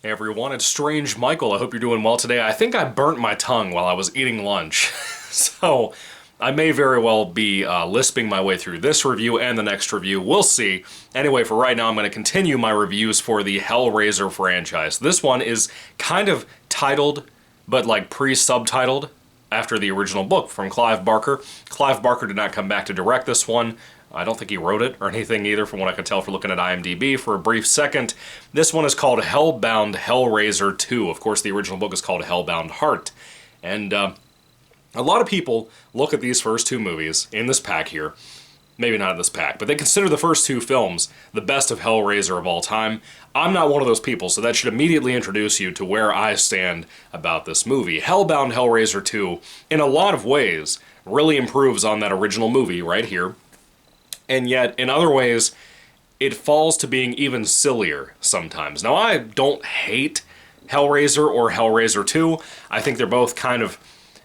Hey everyone, it's Strange Michael. I hope you're doing well today. I think I burnt my tongue while I was eating lunch, so I may very well be lisping my way through this review and the next review. We'll see. Anyway, for right now, I'm going to continue my reviews for the Hellraiser franchise. This one is kind of titled, but like pre-subtitled after the original book from Clive Barker. Clive Barker did not come back to direct this one. I don't think he wrote it or anything either, from what I could tell for looking at IMDb for a brief second. This one is called Hellbound Hellraiser 2. Of course, the original book is called Hellbound Heart. And a lot of people look at these first two movies in this pack here. Maybe not in this pack, but they consider the first two films the best of Hellraiser of all time. I'm not one of those people, so that should immediately introduce you to where I stand about this movie. Hellbound Hellraiser 2, in a lot of ways, really improves on that original movie right here. And yet, in other ways, it falls to being even sillier sometimes. Now, I don't hate Hellraiser or Hellraiser 2. I think they're both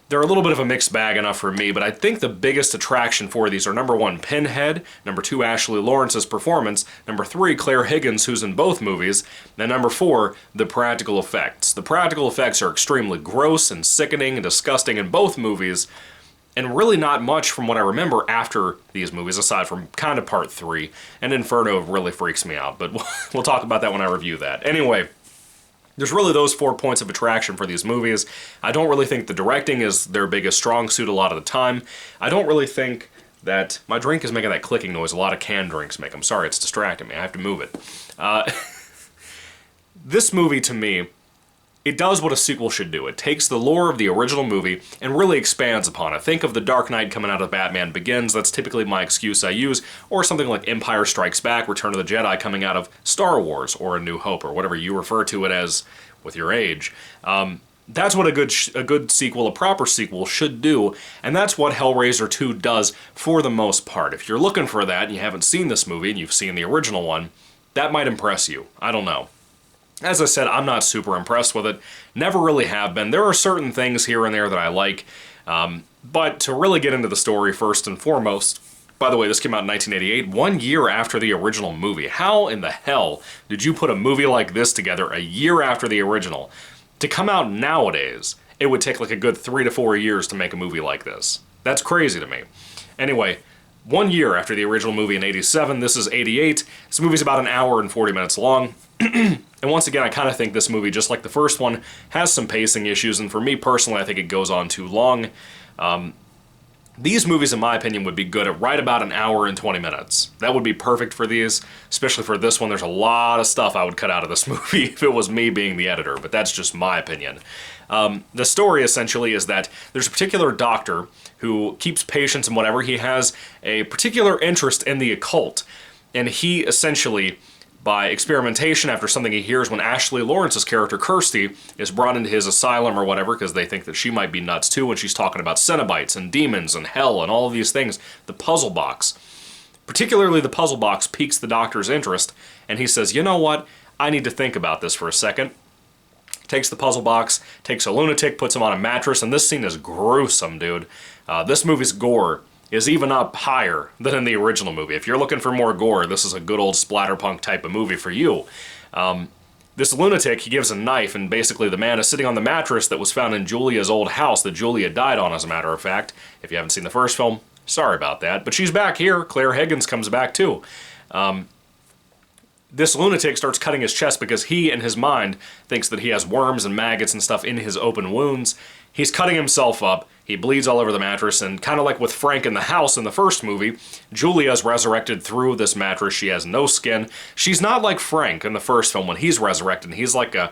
they're a little bit of a mixed bag enough for me, but I think the biggest attraction for these are number one, Pinhead, number two, Ashley Lawrence's performance, number three, Claire Higgins, who's in both movies, and number four, the practical effects. The practical effects are extremely gross and sickening and disgusting in both movies, and really not much from what I remember after these movies, aside from kind of part 3. And Inferno really freaks me out, but we'll talk about that when I review that. Anyway, there's really those 4 points of attraction for these movies. I don't really think the directing is their biggest strong suit a lot of the time. I don't really think that... My drink is making that clicking noise a lot of canned drinks make. I'm sorry, it's distracting me. I have to move it. This movie, to me, it does what a sequel should do. It takes the lore of the original movie and really expands upon it. Think of The Dark Knight coming out of Batman Begins, that's typically my excuse I use, or something like Empire Strikes Back, Return of the Jedi coming out of Star Wars, or A New Hope, or whatever you refer to it as with your age. That's what a good sequel, a proper sequel, should do, and that's what Hellraiser 2 does for the most part. If you're looking for that and you haven't seen this movie and you've seen the original one, that might impress you. I don't know. As I said, I'm not super impressed with it. Never really have been. There are certain things here and there that I like, but to really get into the story first and foremost, by the way, this came out in 1988, 1 year after the original movie. How in the hell did you put a movie like this together a year after the original? To come out nowadays, it would take like a good 3 to 4 years to make a movie like this. That's crazy to me. Anyway, 1 year after the original movie in 87, this is 88. This movie's about an hour and 40 minutes long. And once again, I kind of think this movie, just like the first one, has some pacing issues, and for me personally, I think it goes on too long. These movies, in my opinion, would be good at right about an hour and 20 minutes. That would be perfect for these, especially for this one. There's a lot of stuff I would cut out of this movie if it was me being the editor, but that's just my opinion. The story, essentially, is that there's a particular doctor who keeps patients and whatever. He has a particular interest in the occult, and he essentially, by experimentation after something he hears when Ashley Lawrence's character, Kirsty, is brought into his asylum or whatever, because they think that she might be nuts too when she's talking about Cenobites and demons and hell and all of these things, the puzzle box. Particularly the puzzle box piques the doctor's interest, and he says, you know what, I need to think about this for a second. Takes the puzzle box, takes a lunatic, puts him on a mattress, and this scene is gruesome, dude. This movie's gore is even up higher than in the original movie. If you're looking for more gore, this is a good old splatterpunk type of movie for you. This lunatic, he gives a knife, and basically the man is sitting on the mattress that was found in Julia's old house that Julia died on, as a matter of fact. If you haven't seen the first film, sorry about that. But she's back here. Claire Higgins comes back too. This lunatic starts cutting his chest because he, in his mind, thinks that he has worms and maggots and stuff in his open wounds. He's cutting himself up. He bleeds all over the mattress, and kind of like with Frank in the house in the first movie, Julia's resurrected through this mattress. She has no skin. She's not like Frank in the first film when he's resurrected. He's like a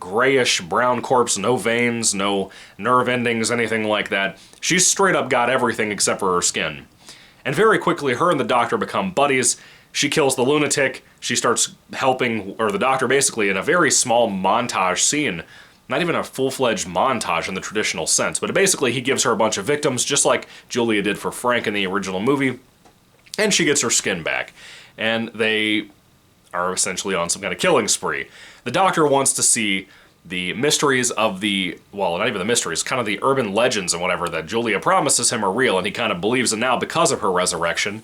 grayish brown corpse, no veins, no nerve endings, anything like that. She's straight up got everything except for her skin. And very quickly, her and the doctor become buddies. She kills the lunatic. She starts helping, or the doctor basically, in a very small montage scene. Not even a full-fledged montage in the traditional sense, but basically he gives her a bunch of victims, just like Julia did for Frank in the original movie, and she gets her skin back. And they are essentially on some kind of killing spree. The doctor wants to see the mysteries of the, well, not even the mysteries, kind of the urban legends and whatever that Julia promises him are real, and he kind of believes it now because of her resurrection.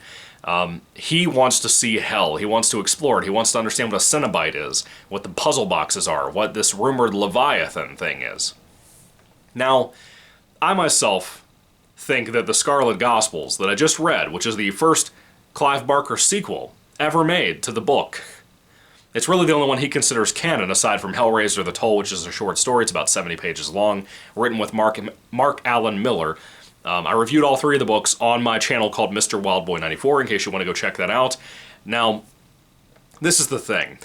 He wants to see hell. He wants to explore it. He wants to understand what a Cenobite is, what the puzzle boxes are, what this rumored Leviathan thing is. Now, I myself think that the Scarlet Gospels that I just read, which is the first Clive Barker sequel ever made to the book, it's really the only one he considers canon, aside from Hellraiser The Toll, which is a short story. It's about 70 pages long, written with Mark Allen Miller. I reviewed all three of the books on my channel called Mr. Wildboy94, in case you want to go check that out. Now, this is the thing.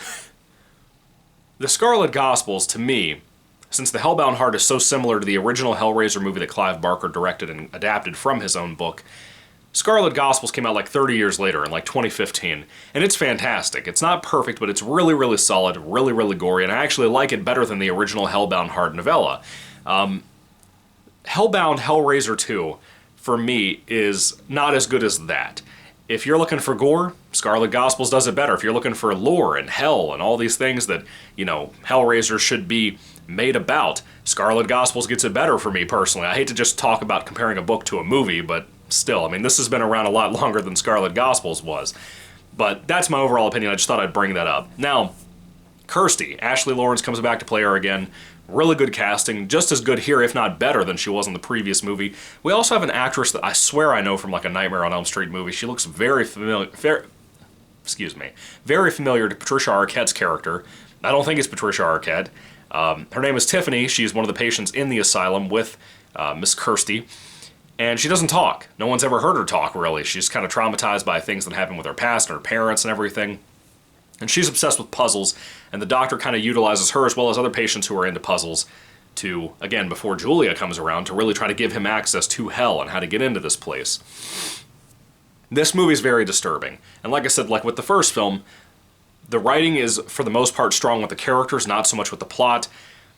The Scarlet Gospels, to me, since the Hellbound Heart is so similar to the original Hellraiser movie that Clive Barker directed and adapted from his own book, Scarlet Gospels came out like 30 years later in like 2015, and it's fantastic. It's not perfect, but it's really, really solid, really, really gory, and I actually like it better than the original Hellbound Heart novella. Hellbound Hellraiser 2, for me, is not as good as that. If you're looking for gore, Scarlet Gospels does it better. If you're looking for lore and hell and all these things that, you know, Hellraiser should be made about, Scarlet Gospels gets it better for me personally. I hate to just talk about comparing a book to a movie, but still, I mean, this has been around a lot longer than Scarlet Gospels was. But that's my overall opinion. I just thought I'd bring that up. Now, Kirsty, Ashley Lawrence comes back to play her again. Really good casting, just as good here, if not better, than she was in the previous movie. We also have an actress that I swear I know from like a Nightmare on Elm Street movie. She looks very familiar, very familiar to Patricia Arquette's character. I don't think it's Patricia Arquette. Her name is Tiffany. She's one of the patients in the asylum with Miss Kirsty. And she doesn't talk. No one's ever heard her talk, really. She's kind of traumatized by things that happened with her past and her parents and everything. And she's obsessed with puzzles, and the doctor kind of utilizes her as well as other patients who are into puzzles to, again, before Julia comes around, to really try to give him access to hell and how to get into this place. This movie is very disturbing. And like I said, like with the first film, the writing is, for the most part, strong with the characters, not so much with the plot.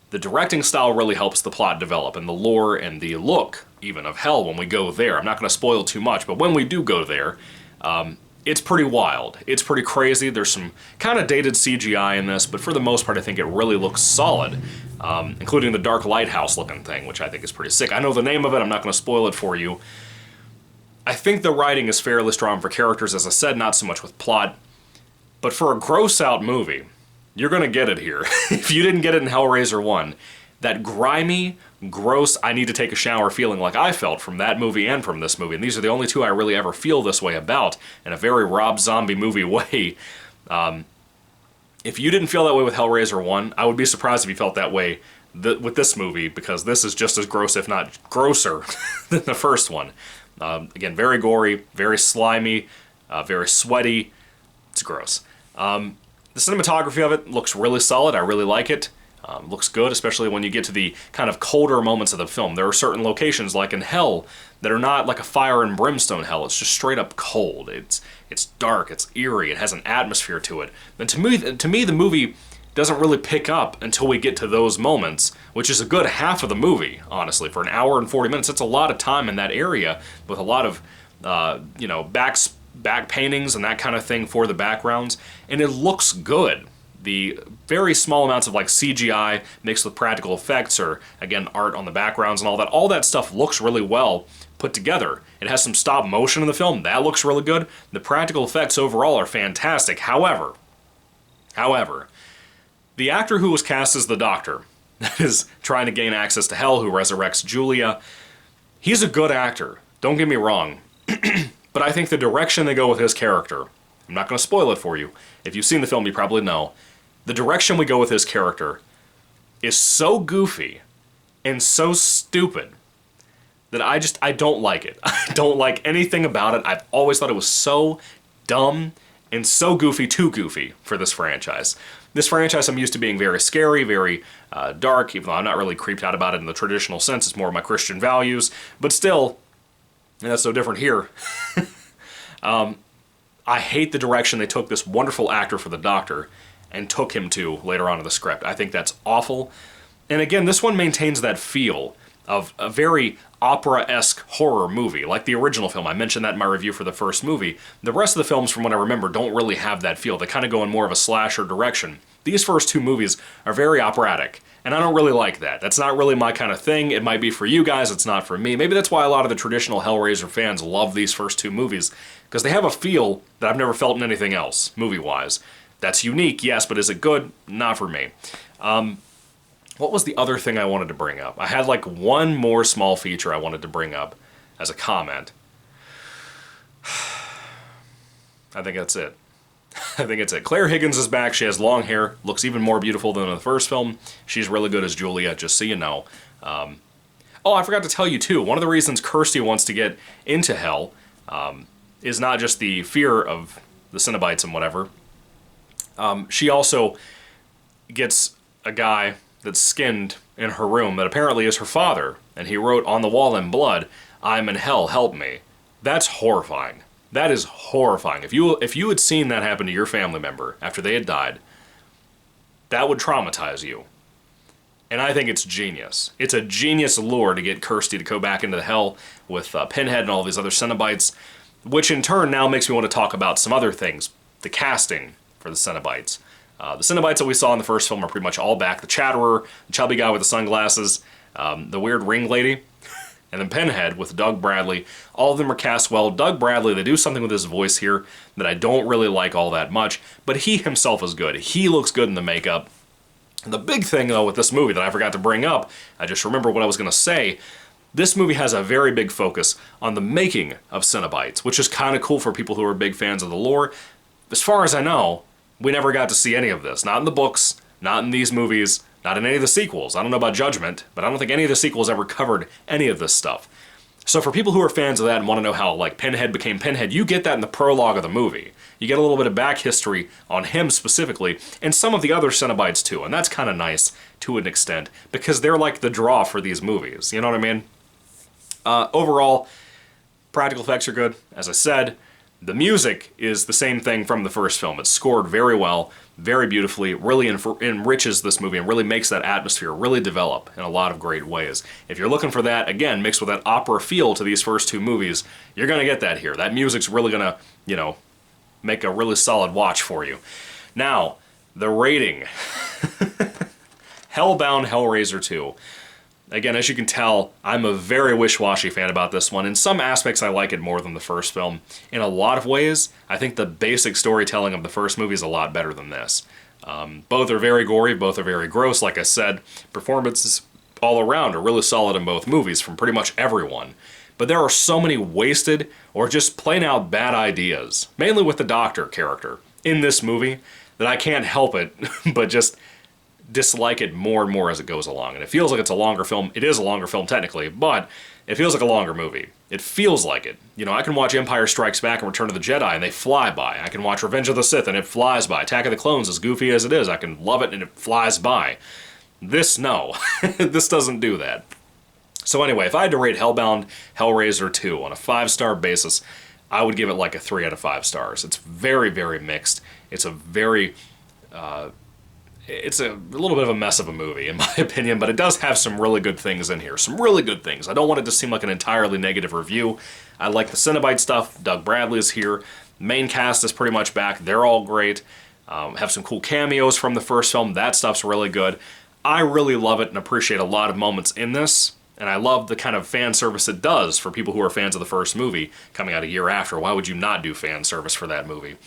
The directing style really helps the plot develop, and the lore and the look, even, of hell when we go there. I'm not going to spoil too much, but when we do go there, it's pretty wild. It's pretty crazy. There's some kind of dated CGI in this, but for the most part, I think it really looks solid, including the dark lighthouse looking thing, which I think is pretty sick. I know the name of it. I'm not going to spoil it for you. I think the writing is fairly strong for characters, as I said, not so much with plot. But for a gross-out movie, you're going to get it here. If you didn't get it in Hellraiser 1, that grimy, gross, I need to take a shower feeling like I felt from that movie and from this movie, and these are the only two I really ever feel this way about, in a very Rob Zombie movie way. If you didn't feel that way with Hellraiser 1, I would be surprised if you felt that way with this movie, because this is just as gross, if not grosser, than the first one. Again, very gory, very slimy, very sweaty. It's gross. The cinematography of it looks really solid. I really like it. Looks good, especially when you get to the kind of colder moments of the film. There are certain locations, like in Hell, that are not like a fire and brimstone hell. It's just straight up cold. It's dark. It's eerie. It has an atmosphere to it. And to me, the movie doesn't really pick up until we get to those moments, which is a good half of the movie, honestly. For an hour and 40 minutes, it's a lot of time in that area with a lot of, back paintings and that kind of thing for the backgrounds, and it looks good. The very small amounts of like CGI mixed with practical effects, or again art on the backgrounds and all that stuff looks really well put together. It has some stop motion in the film, that looks really good. The practical effects overall are fantastic. However, the actor who was cast as the Doctor, that is trying to gain access to hell, who resurrects Julia, he's a good actor, don't get me wrong. But I think the direction they go with his character, I'm not going to spoil it for you. If you've seen the film, you probably know. The direction we go with his character is so goofy and so stupid that I don't like it. I don't like anything about it. I've always thought it was so dumb and so goofy, too goofy for this franchise. This franchise I'm used to being very scary, very dark, even though I'm not really creeped out about it in the traditional sense. It's more of my Christian values. But still, and that's so different here. I hate the direction they took this wonderful actor for the Doctor and took him to later on in the script. I think that's awful. And again, this one maintains that feel of a very opera-esque horror movie, like the original film. I mentioned that in my review for the first movie. The rest of the films, from what I remember, don't really have that feel. They kind of go in more of a slasher direction. These first two movies are very operatic, And I don't really like that. That's not really my kind of thing. It might be for you guys, it's not for me. Maybe that's why a lot of the traditional Hellraiser fans love these first two movies, because they have a feel that I've never felt in anything else, movie-wise. That's unique, yes, but is it good? Not for me. What was the other thing I wanted to bring up? I had like one more small feature I wanted to bring up as a comment. I think that's it. I think it's it. Claire Higgins is back. She has long hair. Looks even more beautiful than in the first film. She's really good as Julia, just so you know. Oh, I forgot to tell you, too. One of the reasons Kirsty wants to get into Hell is not just the fear of the Cenobites and whatever. She also gets a guy that's skinned in her room that apparently is her father. And he wrote on the wall in blood, "I'm in hell, help me." That's horrifying. That is horrifying. If you had seen that happen to your family member after they had died, that would traumatize you. And I think it's genius. It's a genius lure to get Kirsty to go back into the hell with Pinhead and all these other Cenobites, which in turn now makes me want to talk about some other things. The casting for the Cenobites. The Cenobites that we saw in the first film are pretty much all back. The Chatterer, the chubby guy with the sunglasses, the weird ring lady, and then Pinhead with Doug Bradley. All of them are cast well. Doug Bradley, they do something with his voice here that I don't really like all that much, but he himself is good. He looks good in the makeup. And the big thing, though, with this movie that I forgot to bring up, I just remember what I was going to say, this movie has a very big focus on the making of Cenobites, which is kind of cool for people who are big fans of the lore. As far as I know, we never got to see any of this. Not in the books, not in these movies, not in any of the sequels. I don't know about Judgment, but I don't think any of the sequels ever covered any of this stuff. So for people who are fans of that and want to know how, like, Pinhead became Pinhead, you get that in the prologue of the movie. You get a little bit of back history on him specifically, and some of the other Cenobites too, and that's kind of nice to an extent, because they're like the draw for these movies, you know what I mean? Overall, practical effects are good, as I said. The music is the same thing from the first film. It's scored very well, very beautifully, really enriches this movie and really makes that atmosphere really develop in a lot of great ways. If you're looking for that, again, mixed with that opera feel to these first two movies, you're going to get that here. That music's really going to, you know, make a really solid watch for you. Now, the rating. Hellbound Hellraiser 2. Again, as you can tell, I'm a very wish-washy fan about this one. In some aspects, I like it more than the first film. In a lot of ways, I think the basic storytelling of the first movie is a lot better than this. Both are very gory, both are very gross, like I said. Performances all around are really solid in both movies from pretty much everyone. But there are so many wasted or just plain-out bad ideas, mainly with the Doctor character, in this movie, that I can't help it but just dislike it more and more as it goes along. And it feels like it's a longer film. It is a longer film technically, but it feels like a longer movie. It feels like it. You know, I can watch Empire Strikes Back and Return of the Jedi and they fly by. I can watch Revenge of the Sith and it flies by. Attack of the Clones, as goofy as it is, I can love it and it flies by. This, no. This doesn't do that. So anyway, if I had to rate Hellbound Hellraiser 2 on a 5-star basis, I would give it like a 3 out of 5 stars. It's very, very mixed. It's a very... it's a little bit of a mess of a movie, in my opinion, but it does have some really good things in here. Some really good things. I don't want it to seem like an entirely negative review. I like the Cenobite stuff. Doug Bradley is here. Main cast is pretty much back. They're all great. Have some cool cameos from the first film. That stuff's really good. I really love it and appreciate a lot of moments in this, and I love the kind of fan service it does for people who are fans of the first movie coming out a year after. Why would you not do fan service for that movie?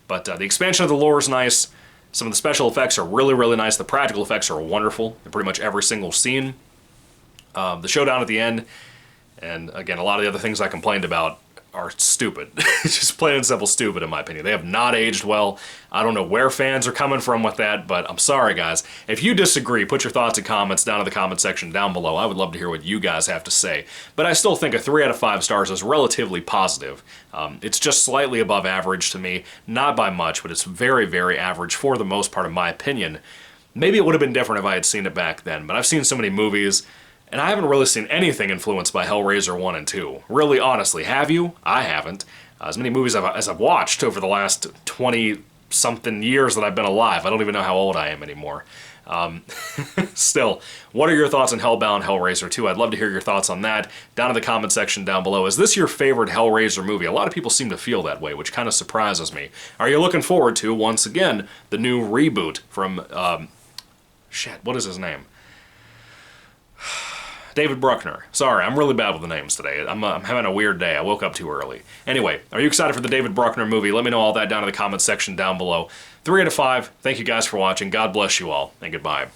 But the expansion of the lore is nice. Some of the special effects are really, really nice. The practical effects are wonderful in pretty much every single scene. The showdown at the end, and again, a lot of the other things I complained about are stupid. It's just plain and simple stupid, in my opinion. They have not aged well. I don't know where fans are coming from with that, but I'm sorry, guys. If you disagree, put your thoughts and comments down in the comment section down below. I would love to hear what you guys have to say. But I still think a 3 out of 5 stars is relatively positive. It's just slightly above average to me. Not by much, but it's very, very average for the most part, in my opinion. Maybe it would have been different if I had seen it back then, but I've seen so many movies, and I haven't really seen anything influenced by Hellraiser 1 and 2. Really, honestly, have you? I haven't. As many movies as I've watched over the last 20-something years that I've been alive. I don't even know how old I am anymore. Still, what are your thoughts on Hellbound Hellraiser 2? I'd love to hear your thoughts on that down in the comment section down below. Is this your favorite Hellraiser movie? A lot of people seem to feel that way, which kind of surprises me. Are you looking forward to, once again, the new reboot from, what is his name? David Bruckner. Sorry, I'm really bad with the names today. I'm having a weird day. I woke up too early. Anyway, are you excited for the David Bruckner movie? Let me know all that down in the comments section down below. 3 out of 5. Thank you guys for watching. God bless you all, and goodbye.